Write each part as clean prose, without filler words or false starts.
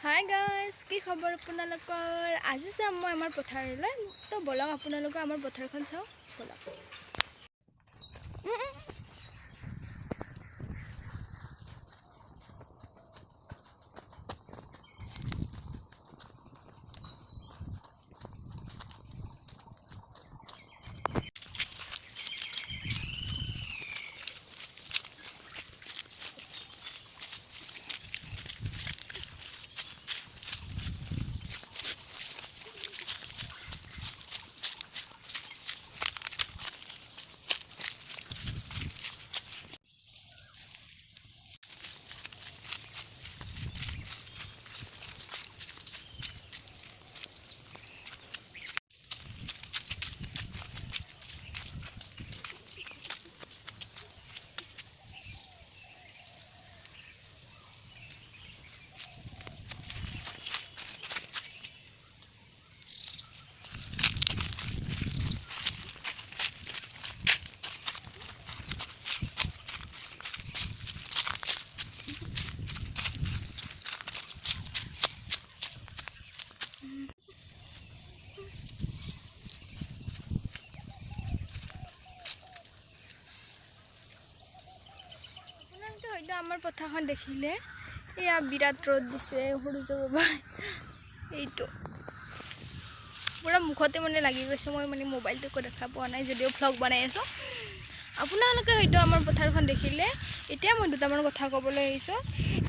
Hi guys की खबर আপোনালোকৰ আজি যাম মই আমাৰ পথাৰলৈ তো বলক আপোনালোকে আমাৰ পথাৰখন চাও বলক আমাৰ পথাৰখন দেখিলে এয়া বিৰাট ৰ'দ দিছে সূৰ্য বাবা এইটো পুৰা মুখতে মানে লাগি গৈছে মই মানে মোবাইলটো দেখা পোৱা নাই যদিও ভ্লগ বনাই আছো আপোনালোকে হয়তো আমাৰ পথাৰখন দেখিলে এতিয়া মই দুটামান কথা ক'বলৈ আহিছো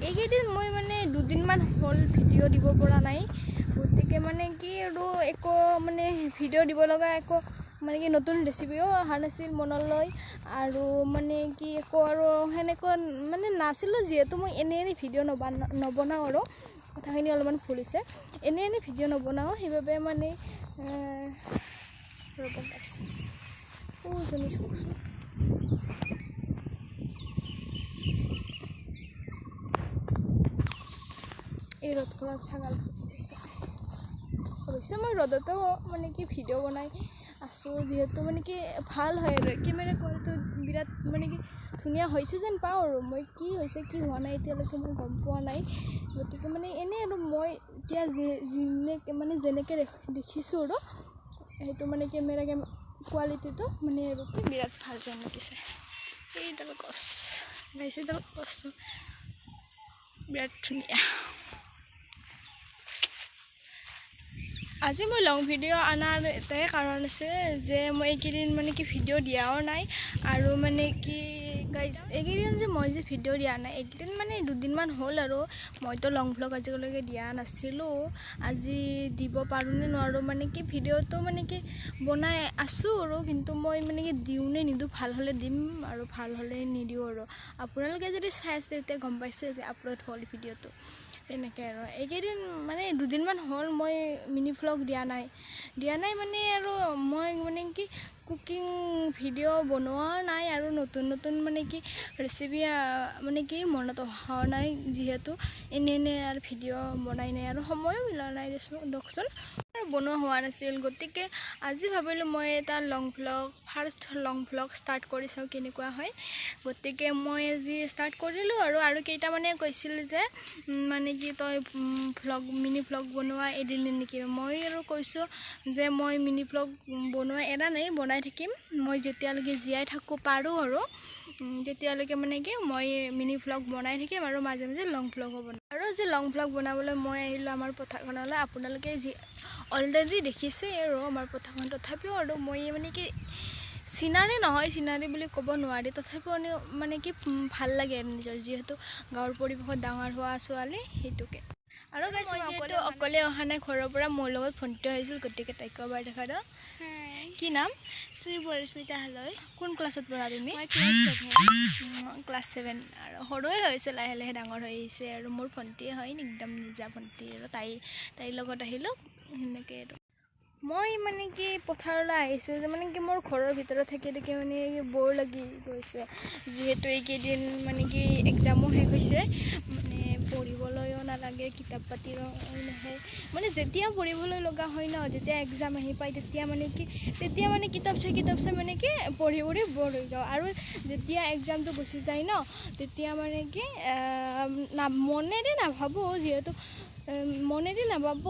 এইকেইদিন মই মানে দুদিনমান হ'ল ভিডিঅ' দিব পৰা নাই গতিকে মানে কি আৰু একো মানে ভিডিঅ' দিব লগা একো মানে কি নতুন ৰেচিপিও অহা নাছিল মনলৈ আৰু মানে কি একো আৰু সেনেকুৱা মানে নাছিলোঁ যিহেতু মই এনে ভিডিঅ' নবনাওঁ আৰু কথাখিনি অলপমান ভুল হৈছে এনে ভিডিঅ' নবনাওঁ সেইবাবে মানে ৰ'ব গাইছ জনি চাওকচোন এই ৰ'দখনত ছাগাল অৱশ্যে মই ৰ'দতো মানে কি ভিডিঅ' বনাই আছোঁ যিহেতু মানে কি ভাল হয় আৰু কেমেৰা কোৱালিটি বিৰাট মানে কি ধুনীয়া হৈছে যেন পাওঁ আৰু মই কি হৈছে কি হোৱা নাই এতিয়ালৈকে মই গম পোৱা নাই গতিকে মানে এনেই আৰু মই এতিয়া যেনেকৈ দেখিছোঁ আৰু সেইটো মানে কেমেৰা কোৱালিটিটো মানে আৰু কি বিৰাট ভাল যেন লাগিছে এইডাল গছ এইডাল গছ বিৰাট ধুনীয়া আজি মই লং ভিডিঅ' আনাৰ এটাই কাৰণ আছে যে মই এইকেইদিন মানে কি ভিডিঅ' দিয়াও নাই আৰু মানে কি গাইজ এইকেইদিন যে মই যে ভিডিঅ' দিয়া নাই এইকেইদিন মানে দুদিনমান হ'ল আৰু মইতো লং ভ্লগ আজিলৈকে দিয়া নাছিলোঁ আজি দিব পাৰোঁ নে নোৱাৰোঁ মানে কি ভিডিঅ'টো মানে কি বনাই আছোঁ আৰু কিন্তু মই মানে কি দিওঁ নে নিদিওঁ ভাল হ'লে দিম আৰু ভাল হ'লে নিদিওঁ আৰু আপোনালোকে যদি চাই আছে তেতিয়া গম পাইছে যে আপলোড হ'ল ভিডিঅ'টো তেনেকৈ আৰু এইকেইদিন মানে দুদিনমান হ'ল মই মিনি ভ্লগ দিয়া নাই মানে আৰু মই মানে কি কুকিং ভিডিঅ' বনোৱা নাই আৰু নতুন মানে কি ৰেচিপি মানে কি মনত অহা নাই যিহেতু এনে আৰু ভিডিঅ' বনাই নাই আৰু সময়ো মিলা নাই দিয়কচোন আৰু বনোৱা হোৱা নাছিল গতিকে আজি ভাবিলোঁ মই এটা ফাৰ্ষ্ট লং ভ্লগ ষ্টাৰ্ট কৰি চাওঁ কেনেকুৱা হয় গতিকে মই আজি ষ্টাৰ্ট কৰিলোঁ আৰু কেইটামানে কৈছিল যে মানে কি তই মিনি ভ্লগ বনোৱা এৰিলি নেকি মই আৰু কৈছোঁ যে মই মিনি ভ্লগ বনোৱা এৰা নাই বনাই থাকিম মই যেতিয়ালৈকে জীয়াই থাকোঁ পাৰোঁ আৰু তেতিয়ালৈকে মানে কি মই মিনি ভ্লগ বনাই থাকিম আৰু মাজে মাজে লং ভ্লগো বনাম আৰু আজি লং ভ্লগ বনাবলৈ মই আহিলোঁ আমাৰ পথাৰখনলৈ আপোনালোকে অলৰেডি দেখিছে আৰু আমাৰ পথাৰখন তথাপিও আৰু মই মানে কি চিনাৰী নহয় চিনাৰী বুলি ক'ব নোৱাৰি তথাপিও মানে কি ভাল লাগে নিজৰ যিহেতু গাঁৱৰ পৰিৱেশত ডাঙৰ হোৱা ছোৱালী সেইটোকে আৰু গাইছ মই যিহেতু অকলে অহা নাই ঘৰৰ পৰা মোৰ লগত ভণ্টি আহিছিল গতিকে তাইক এবাৰ দেখা দিওঁ কি নাম শ্ৰী পৰিস্মিতা হালৈ কোন ক্লাছত পঢ়া তুমি মই ক্লাছ 7 আৰু সৰুৱে হৈছে লাহে লাহে ডাঙৰ হৈ আহিছে আৰু মোৰ ভণ্টিয়ে হয় একদম নিজা ভণ্টি আৰু তাইৰ লগত আহিলোঁ সেনেকৈ আৰু মই মানে কি পথাৰলৈ আহিছোঁ যে মানে কি মোৰ ঘৰৰ ভিতৰত থাকি মানে বৰ লাগি গৈছে যিহেতু এইকেইদিন মানে কি এক্সামো শেষ হৈছে মানে পঢ়িবলৈও নালাগে কিতাপ পাতিও নাহে মানে যেতিয়া পঢ়িবলৈ লগা হয় ন যেতিয়া এক্সাম আহি পায় তেতিয়া মানে কিতাপ চাই মানে কি পঢ়ি বৰ হৈ যাওঁ আৰু যেতিয়া এক্সামটো গুচি যায় ন তেতিয়া মানে কি মনেৰে নাভাবোঁ যিহেতু মনেদি নাভাব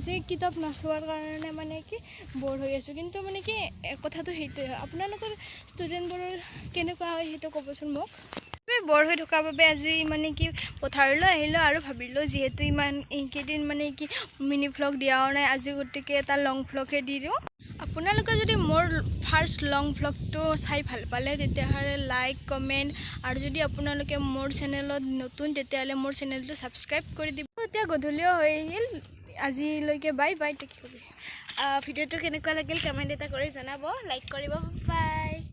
যে কিতাপ নাচোৱাৰ কাৰণে মানে কি বৰ হৈ আছোঁ, কিন্তু মানে কি কথাটো সেইটোৱে হয়। আপোনালোকৰ ষ্টুডেণ্টবোৰৰ কেনেকুৱা হয় সেইটো ক'বচোন মোক। বৰ হৈ থকাৰ বাবে আজি মানে কি পথাৰলৈ আহিলোঁ আৰু ভাবিলোঁ যিহেতু ইমান এইকেইদিন মানে কি মিনি ভ্লগ দিয়াও নাই, আজি গতিকে এটা লং ভ্লগে দি দিওঁ। আপোনালোকে যদি মোৰ ফাৰ্ষ্ট লং ভ্লগটো চাই ভাল পালে তেতিয়াহ'লে লাইক কমেণ্ট, আৰু যদি আপোনালোকে মোৰ চেনেলত নতুন তেতিয়াহ'লে মোৰ চেনেলটো ছাবস্ক্ৰাইব কৰি দিব। এতিয়া গধূলিও হৈ আহিল, আজিলৈকে বাই বাই। ভিডিঅ'টো কেনেকুৱা লাগিল কমেণ্ট এটা কৰি জনাব, লাইক কৰিব, বাই।